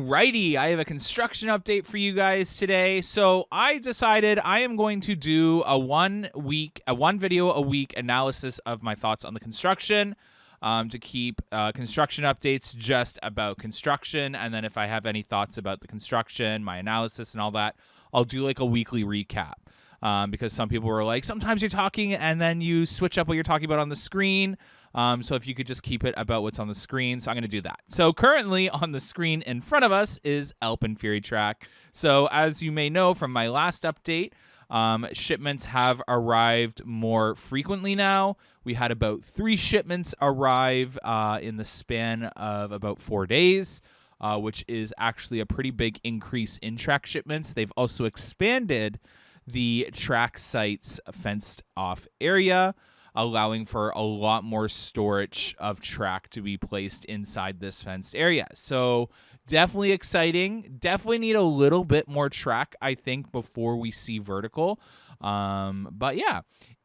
Alrighty, I have a construction update for you guys today. So I decided I am going to do a one video a week analysis of my thoughts on the construction, to keep construction updates just about construction. And then if I have any thoughts about the construction, my analysis and all that, I'll do like a weekly recap. Because some people were like, sometimes you're talking and then you switch up what you're talking about on the screen. So if you could just keep it about what's on the screen. So I'm going to do that. So currently on the screen in front of us is AlpenFury track. So as you may know from my last update, shipments have arrived more frequently now. We had about 3 shipments arrive in the span of about 4 days, which is actually a pretty big increase in track shipments. They've also expanded the track site's fenced off area, allowing for a lot more storage of track to be placed inside this fenced area. So definitely exciting. Definitely need a little bit more track, I think, before we see vertical. But yeah,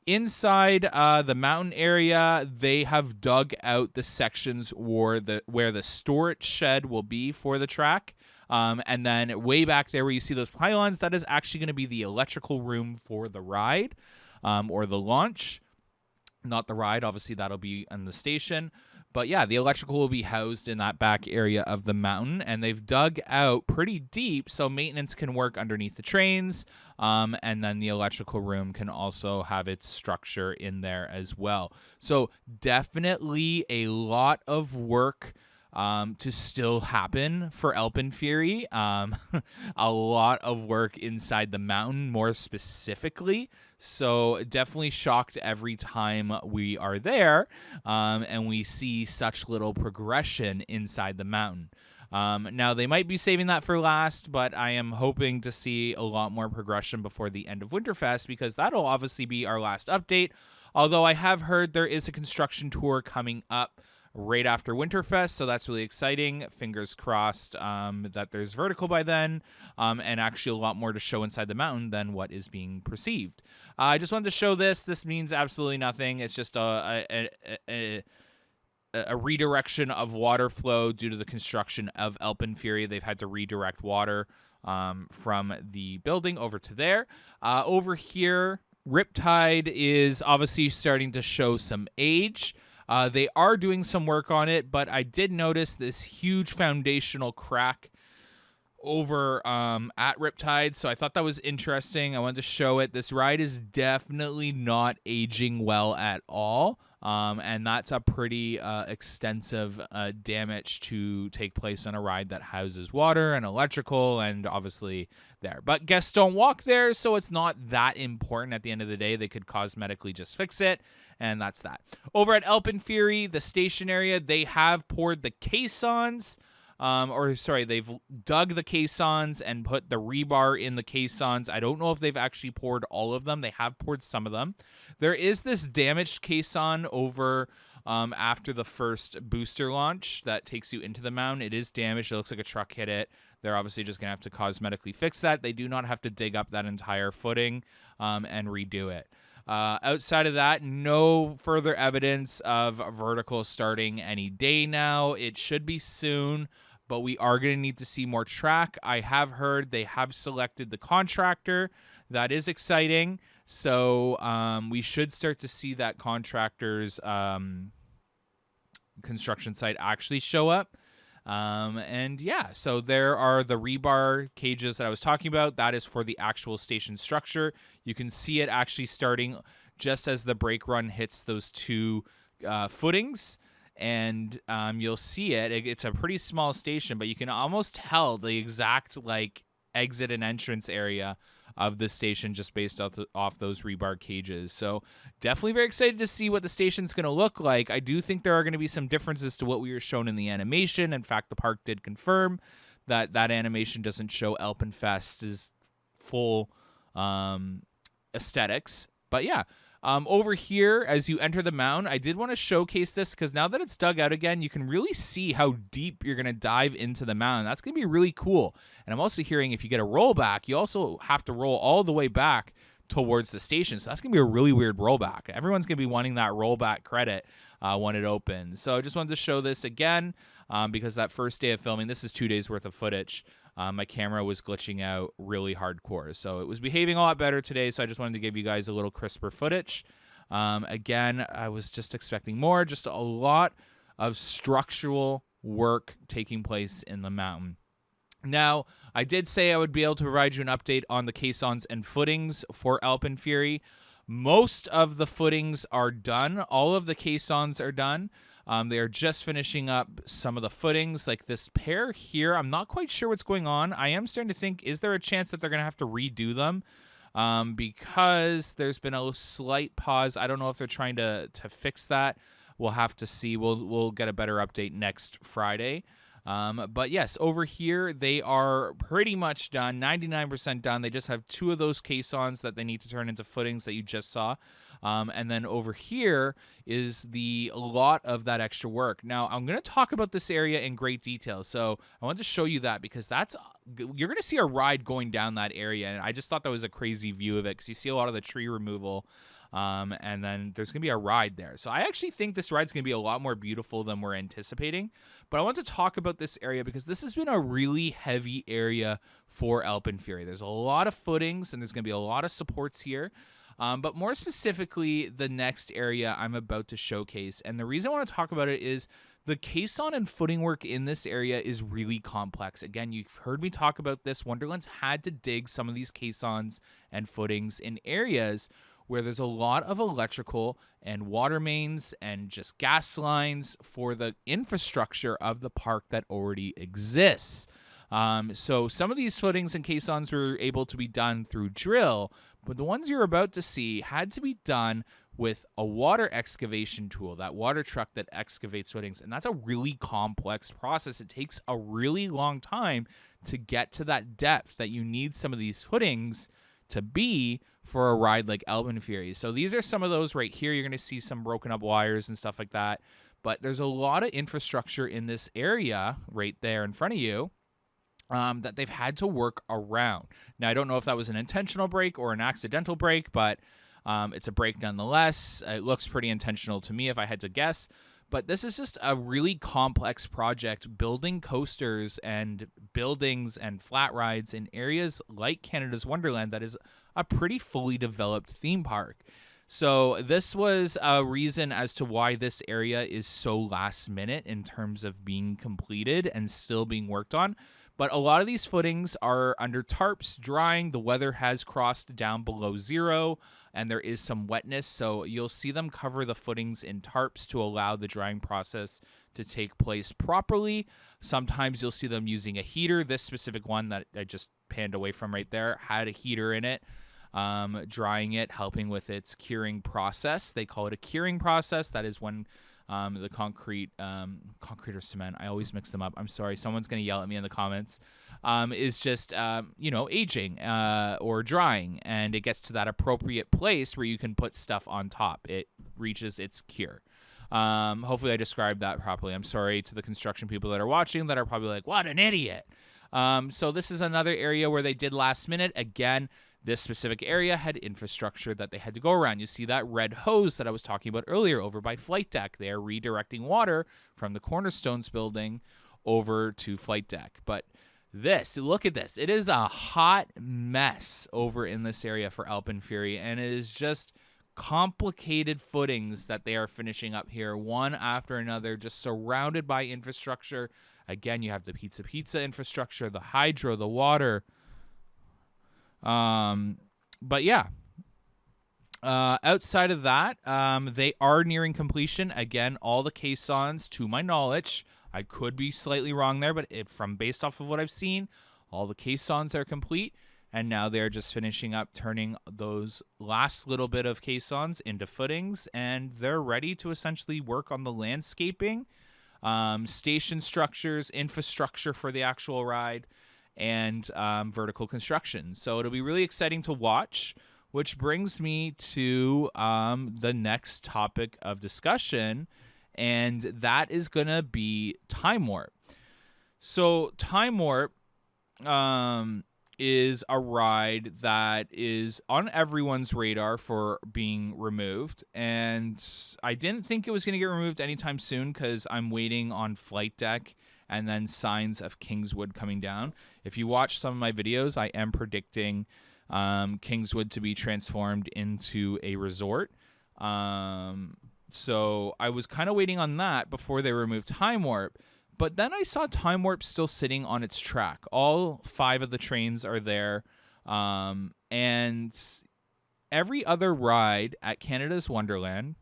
inside the mountain area, they have dug out the sections where the storage shed will be for the track. And then way back there where you see those pylons, that is actually going to be the electrical room for the ride, or the launch. Not the ride, obviously that'll be on the station. But yeah, the electrical will be housed in that back area of the mountain, and they've dug out pretty deep so maintenance can work underneath the trains, and then the electrical room can also have its structure in there as well. So definitely a lot of work to still happen for AlpenFury. A lot of work inside the mountain, more specifically. So definitely shocked every time we are there, and we see such little progression inside the mountain. Now, they might be saving that for last, but I am hoping to see a lot more progression before the end of Winterfest, because that'll obviously be our last update. Although I have heard there is a construction tour coming up right after Winterfest, so that's really exciting. Fingers crossed that there's vertical by then, and actually a lot more to show inside the mountain than what is being perceived. I just wanted to show this. This means absolutely nothing. It's just a redirection of water flow due to the construction of AlpenFury. They've had to redirect water from the building over to there. Over here, Riptide is obviously starting to show some age. They are doing some work on it, but I did notice this huge foundational crack over at Riptide, so I thought that was interesting. I wanted to show it. This ride is definitely not aging well at all, and that's a pretty extensive damage to take place on a ride that houses water and electrical and obviously there. But guests don't walk there, so it's not that important at the end of the day. They could cosmetically just fix it, and that's that. Over at AlpenFury, the station area, they have poured the caissons. They've dug the caissons and put the rebar in the caissons. I don't know if they've actually poured all of them. They have poured some of them. There is this damaged caisson over after the first booster launch that takes you into the mountain. It is damaged. It looks like a truck hit it. They're obviously just going to have to cosmetically fix that. They do not have to dig up that entire footing and redo it. Outside of that, no further evidence of vertical starting any day now. It should be soon, but we are going to need to see more track. I have heard they have selected the contractor. That is exciting. So we should start to see that contractor's construction site actually show up. And yeah, so there are the rebar cages that I was talking about. That is for the actual station structure. You can see it actually starting just as the brake run hits those 2 footings. And you'll see it. It's a pretty small station, but you can almost tell the exact exit and entrance area of the station just based off those rebar cages. So definitely very excited to see what the station's going to look like. I do think there are going to be some differences to what we were shown in the animation. In fact, the park did confirm that animation doesn't show AlpenFest's full aesthetics. But yeah, over here, as you enter the mountain, I did want to showcase this because now that it's dug out again, you can really see how deep you're going to dive into the mountain. That's going to be really cool. And I'm also hearing if you get a rollback, you also have to roll all the way back towards the station. So that's going to be a really weird rollback. Everyone's going to be wanting that rollback credit. when it opens. So I just wanted to show this again because that first day of filming, this is 2 days worth of footage. My camera was glitching out really hardcore. So it was behaving a lot better today. So I just wanted to give you guys a little crisper footage. Again, I was just expecting more, just a lot of structural work taking place in the mountain. Now, I did say I would be able to provide you an update on the caissons and footings for AlpenFury. Most of the footings are done. All of the caissons are done. They are just finishing up some of the footings, like this pair here. I'm not quite sure what's going on. I am starting to think, is there a chance that they're going to have to redo them? Because there's been a slight pause. I don't know if they're trying to fix that. We'll have to see. We'll get a better update next Friday. But yes, over here, they are pretty much done, 99% done. They just have 2 of those caissons that they need to turn into footings that you just saw. And then over here is a lot of that extra work. Now, I'm going to talk about this area in great detail. So I want to show you that because you're going to see a ride going down that area. And I just thought that was a crazy view of it because you see a lot of the tree removal. And then there's going to be a ride there. So I actually think this ride's going to be a lot more beautiful than we're anticipating. But I want to talk about this area because this has been a really heavy area for AlpenFury. There's a lot of footings and there's going to be a lot of supports here. But more specifically, the next area I'm about to showcase. And the reason I want to talk about it is the caisson and footing work in this area is really complex. Again, you've heard me talk about this. Wonderland's had to dig some of these caissons and footings in areas where there's a lot of electrical and water mains and just gas lines for the infrastructure of the park that already exists. So some of these footings and caissons were able to be done through drill, but the ones you're about to see had to be done with a water excavation tool, that water truck that excavates footings. And that's a really complex process. It takes a really long time to get to that depth that you need some of these footings to be for a ride like AlpenFury. So these are some of those right here. You're going to see some broken up wires and stuff like that. But there's a lot of infrastructure in this area right there in front of you that they've had to work around. Now, I don't know if that was an intentional break or an accidental break, but it's a break nonetheless. It looks pretty intentional to me if I had to guess. But this is just a really complex project, building coasters and buildings and flat rides in areas like Canada's Wonderland that is a pretty fully developed theme park. So this was a reason as to why this area is so last minute in terms of being completed and still being worked on. But a lot of these footings are under tarps, drying. The weather has crossed down below zero, and there is some wetness. So you'll see them cover the footings in tarps to allow the drying process to take place properly. Sometimes you'll see them using a heater. This specific one that I just panned away from right there had a heater in it, drying it, helping with its curing process. They call it a curing process. That is when the concrete or cement, I always mix them up. I'm sorry. Someone's going to yell at me in the comments. Is just, aging or drying. And it gets to that appropriate place where you can put stuff on top. It reaches its cure. Hopefully I described that properly. I'm sorry to the construction people that are watching that are probably like, what an idiot. So this is another area where they did last minute. Again, this specific area had infrastructure that they had to go around. You see that red hose that I was talking about earlier over by Flight Deck. They are redirecting water from the Cornerstones building over to Flight Deck. But look at this. It is a hot mess over in this area for AlpenFury, and it is just complicated footings that they are finishing up here, one after another, just surrounded by infrastructure. Again, you have the pizza infrastructure, the hydro, the water. But yeah, outside of that, they are nearing completion. Again, all the caissons, to my knowledge, I could be slightly wrong there, but based off of what I've seen, all the caissons are complete. And now they're just finishing up turning those last little bit of caissons into footings, and they're ready to essentially work on the landscaping, station structures, infrastructure for the actual ride, and vertical construction. So it'll be really exciting to watch, which brings me to the next topic of discussion, and that is going to be Time Warp. So Time Warp, is a ride that is on everyone's radar for being removed. And I didn't think it was going to get removed anytime soon because I'm waiting on Flight Deck and then signs of Kingswood coming down. If you watch some of my videos, I am predicting Kingswood to be transformed into a resort. So I was kind of waiting on that before they removed Time Warp. But then I saw Time Warp still sitting on its track. All 5 of the trains are there. And every other ride at Canada's Wonderland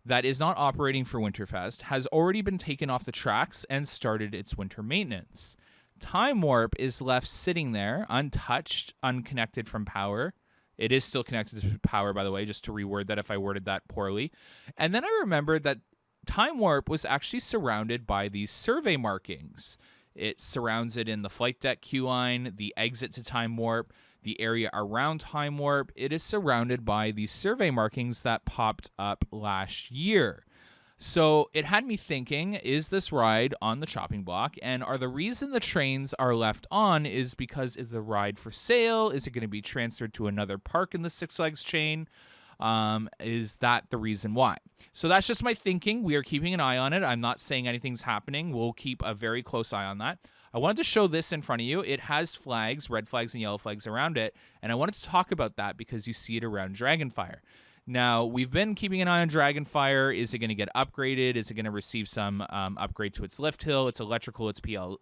that is not operating for Winterfest has already been taken off the tracks and started its winter maintenance. Time Warp is left sitting there, untouched, unconnected from power. It is still connected to power, by the way, just to reword that if I worded that poorly. And then I remembered that Time Warp was actually surrounded by these survey markings. It surrounds it in the Flight Deck queue line, the exit to Time Warp, the area around Time Warp. It is surrounded by these survey markings that popped up last year. So it had me thinking, is this ride on the chopping block? And are the reason the trains are left on is because is the ride for sale? Is it going to be transferred to another park in the Six Flags chain? Is that the reason why? So that's just my thinking. We are keeping an eye on it. I'm not saying anything's happening. We'll keep a very close eye on that. I wanted to show this in front of you. It has flags, red flags and yellow flags around it. And I wanted to talk about that because you see it around Dragonfire. Now, we've been keeping an eye on Dragonfire. Is it going to get upgraded? Is it going to receive some upgrade to its lift hill, its electrical, its PL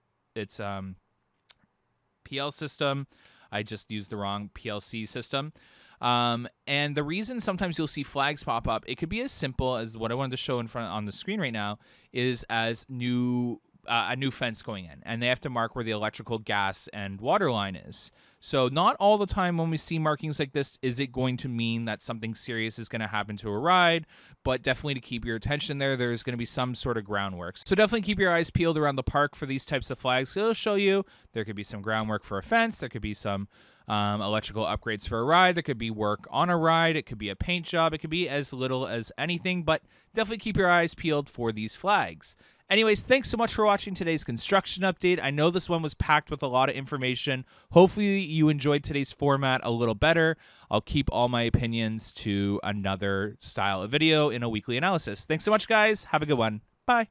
system? I just used the wrong PLC system. And the reason sometimes you'll see flags pop up, it could be as simple as what I wanted to show in front on the screen right now is as a new fence going in, and they have to mark where the electrical, gas, and water line is. So not all the time when we see markings like this is it going to mean that something serious is going to happen to a ride, but definitely to keep your attention there, there's going to be some sort of groundwork. So definitely keep your eyes peeled around the park for these types of flags. It'll show you there could be some groundwork for a fence, there could be some electrical upgrades for a ride, there could be work on a ride, it could be a paint job, it could be as little as anything, but definitely keep your eyes peeled for these flags. Anyways, thanks so much for watching today's construction update. I know this one was packed with a lot of information. Hopefully you enjoyed today's format a little better. I'll keep all my opinions to another style of video in a weekly analysis. Thanks so much, guys. Have a good one. Bye.